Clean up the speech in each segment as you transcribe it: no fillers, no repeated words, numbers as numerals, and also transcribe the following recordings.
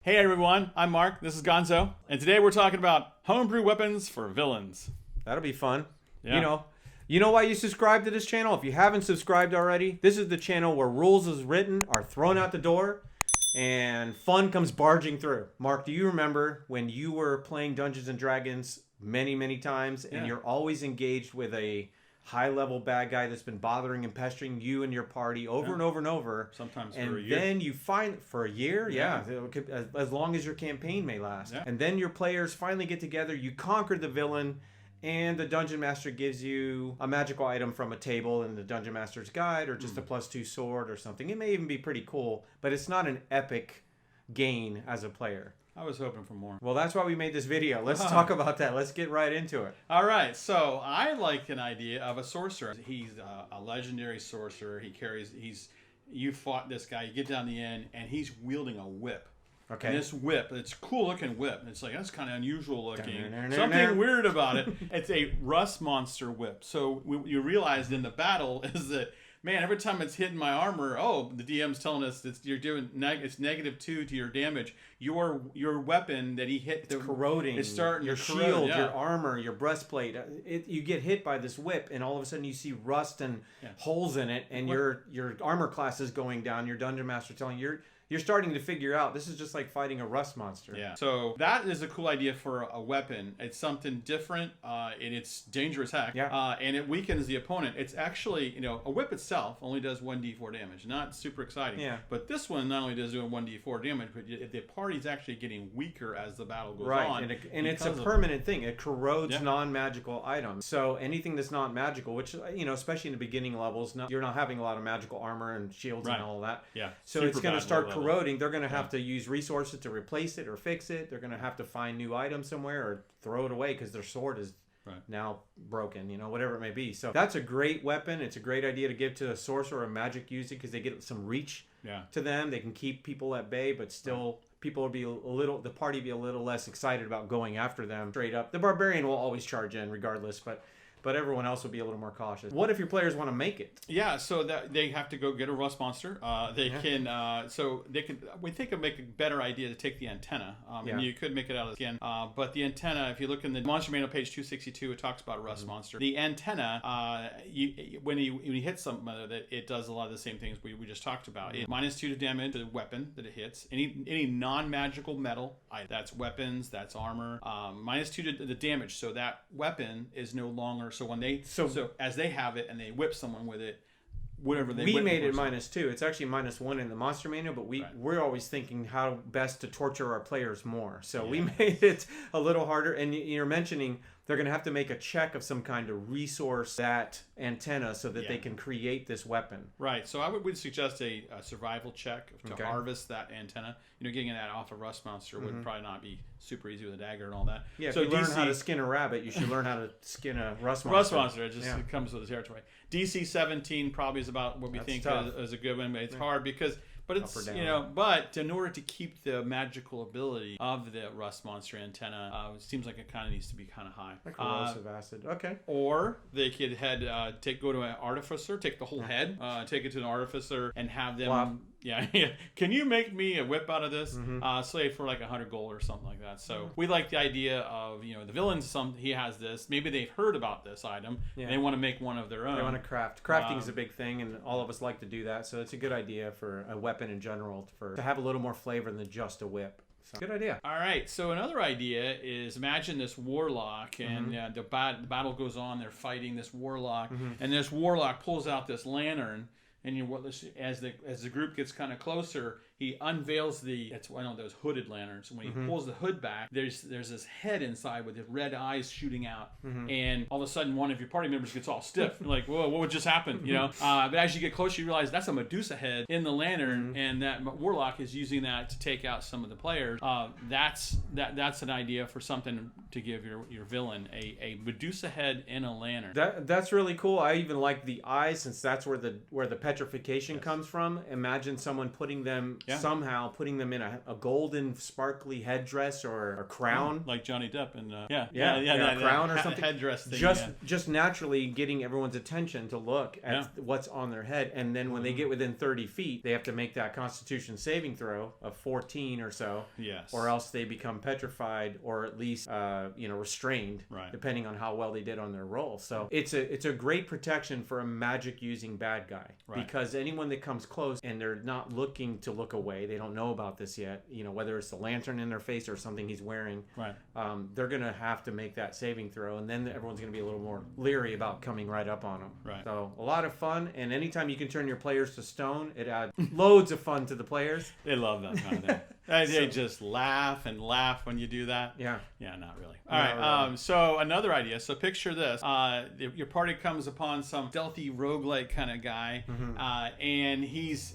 Hey everyone, I'm Mark, this is Gonzo, and today we're talking about homebrew weapons for villains. That'll be fun. Yeah. You know why you subscribe to this channel? If you haven't subscribed already, this is the channel where rules as written are thrown out the door and fun comes barging through. Mark, do you remember when you were playing Dungeons and Dragons many times and you're always engaged with a high-level bad guy that's been bothering and pestering you and your party over and over and over. Sometimes for and a year. then you find for a year, as long as your campaign may last. Yeah. And then your players finally get together, you conquer the villain, and the Dungeon Master gives you a magical item from a table in the Dungeon Master's Guide, or just a +2 sword or something. It may even be pretty cool, but it's not an epic gain as a player. I was hoping for more. Well, that's why we made this video. Let's talk about that. Let's get right into it. All right, so I like an idea of a sorcerer. He's a legendary sorcerer. You fought this guy, you get down the end, and he's wielding a whip. Okay. And this whip, it's a cool looking whip. It's like, that's kind of unusual looking. Something weird about it. It's a rust monster whip. So you realized in the battle is that, man, every time it's hitting my armor, the DM's telling us that you're doing it's -2 to your damage. Your weapon that he hit, it's corroding. It's starting your to shield, corrode, your armor, your breastplate. You get hit by this whip, and all of a sudden you see rust and holes in it, and your armor class is going down. Your dungeon master telling you you're starting to figure out this is just like fighting a rust monster. Yeah. So that is a cool idea for a weapon. It's something different, and it's dangerous heck. Yeah. And it weakens the opponent. It's actually, a whip itself only does 1d4 damage. Not super exciting. Yeah. But this one not only does doing 1d4 damage, but the party's actually getting weaker as the battle goes right. on. And it's a permanent thing. It corrodes non-magical items. So anything that's not magical, which, especially in the beginning levels, you're not having a lot of magical armor and shields and all that. Yeah. So it's going to start corroding. They're going to have to use resources to replace it or fix it. They're going to have to find new items somewhere or throw it away because their sword is now broken, whatever it may be. So that's a great weapon. It's a great idea to give to a sorcerer or a magic user because they get some reach to them. They can keep people at bay, but still people will be the party be a little less excited about going after them straight up. The barbarian will always charge in regardless, but everyone else will be a little more cautious. What if your players want to make it? Yeah, so that they have to go get a rust monster. We think it'd make a better idea to take the antenna. And you could make it out of the skin. But the antenna, if you look in the Monster Manual page 262, it talks about a rust monster. The antenna, when you hit something with it, it does a lot of the same things we just talked about. It -2 to damage to the weapon that it hits. Any non-magical metal, that's weapons, that's armor. -2 to the damage, so that weapon is no longer. So when so as they have it and they whip someone with it, whatever they we made it -2. It's actually -1 in the Monster Manual, but we're always thinking how best to torture our players more. So we made it a little harder. And you're mentioning they're going to have to make a check of some kind to resource that antenna so that they can create this weapon. Right. So I would suggest a survival check to harvest that antenna. Getting that off a rust monster would probably not be super easy with a dagger and all that. Yeah, so if you learn how to skin a rabbit, you should learn how to skin a rust monster. Rust monster, it comes with the territory. DC 17 probably is about what we think is a good one, but it's hard because... But it's, but in order to keep the magical ability of the rust monster antenna, it seems like it kind of needs to be kind of high. Like corrosive acid. Okay. Or they could go to an artificer, take the whole head, take it to an artificer, and have them. Wow. Yeah. Can you make me a whip out of this? Say for like 100 gold or something like that. So we like the idea of the villain. He has this. Maybe they've heard about this item. Yeah. And they want to make one of their own. They want to craft. Crafting is a big thing, and all of us like to do that. So it's a good idea for a weapon in general to have a little more flavor than just a whip. So, good idea. All right. So another idea is imagine this warlock, and the battle goes on. They're fighting this warlock, and this warlock pulls out this lantern. And as the group gets kind of closer, he unveils it's one of those hooded lanterns. When he pulls the hood back, there's this head inside with the red eyes shooting out, and all of a sudden one of your party members gets all stiff. You're like, whoa, what just happened? But as you get closer, you realize that's a Medusa head in the lantern, and that warlock is using that to take out some of the players. That's an idea for something to give your villain a Medusa head in a lantern. That's really cool. I even like the eyes, since that's where the petrification comes from. Imagine someone putting them somehow putting them in a golden sparkly headdress or a crown, like Johnny Depp and a crown or something, headdress thing, just naturally getting everyone's attention to look at what's on their head, and then when they get within 30 feet, they have to make that Constitution saving throw of 14 or so, or else they become petrified or at least restrained, depending on how well they did on their roll. So it's a great protection for a magic using bad guy, because anyone that comes close and they're not looking to look away, they don't know about this yet, whether it's the lantern in their face or something he's wearing, they're gonna have to make that saving throw, and then everyone's gonna be a little more leery about coming right up on them. So a lot of fun, and anytime you can turn your players to stone, it adds loads of fun to the players. They love that kind of thing. They just laugh and laugh when you do that. Yeah, not really. All right. So another idea. So picture this: your party comes upon some stealthy roguelike kind of guy, and he's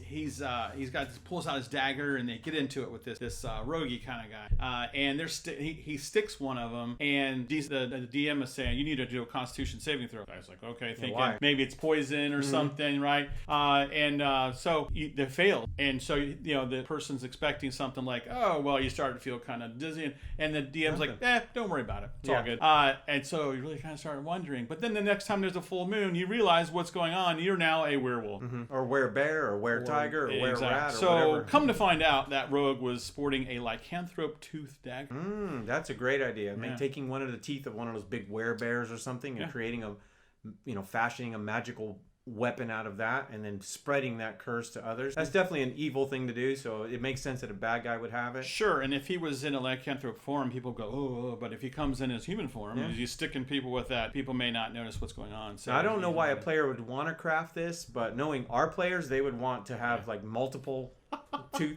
pulls out his dagger, and they get into it with this roguey kind of guy. And he sticks one of them, and the DM is saying, "You need to do a Constitution saving throw." I was like, "Okay," thinking maybe it's poison or something, right? So they failed, and so the person's expecting something like, "Oh, well, you started to feel kind of dizzy," and the DM's like, "Don't worry about it. It's all good." And so you really kind of started wondering. But then the next time there's a full moon, you realize what's going on. You're now a werewolf, or were-bear, or were-tiger, or were-rat, or so whatever. Come to find out, that rogue was sporting a lycanthrope tooth dagger. That's a great idea. Taking one of the teeth of one of those big were-bears or something and creating fashioning a magical weapon out of that, and then spreading that curse to others. That's definitely an evil thing to do, so it makes sense that a bad guy would have it. Sure, and if he was in a lycanthrope form, people go, "Oh," but if he comes in his human form, and he's sticking people with that, people may not notice what's going on. So now, I don't know why a player would want to craft this, but knowing our players, they would want to have like multiple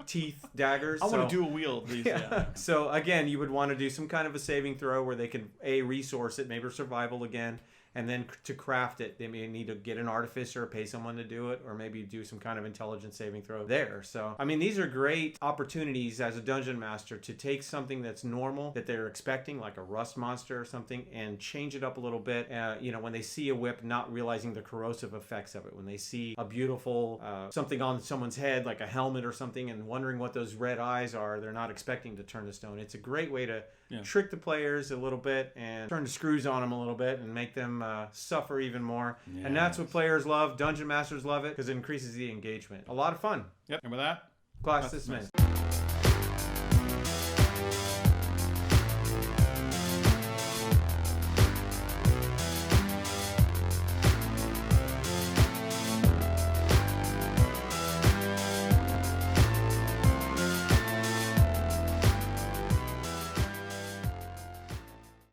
teeth daggers. I want to dual wield these. So again, you would want to do some kind of a saving throw where they can resource it, maybe survival again. And then to craft it, they may need to get an artificer, pay someone to do it, or maybe do some kind of intelligence saving throw there. So, I mean, these are great opportunities as a dungeon master to take something that's normal, that they're expecting, like a rust monster or something, and change it up a little bit. When they see a whip, not realizing the corrosive effects of it. When they see a beautiful something on someone's head, like a helmet or something, and wondering what those red eyes are, they're not expecting to turn to stone. It's a great way to trick the players a little bit and turn the screws on them a little bit and make them suffer even more. And that's what players love. Dungeon masters love it because it increases the engagement. A lot of fun. Yep. And with that, class dismissed.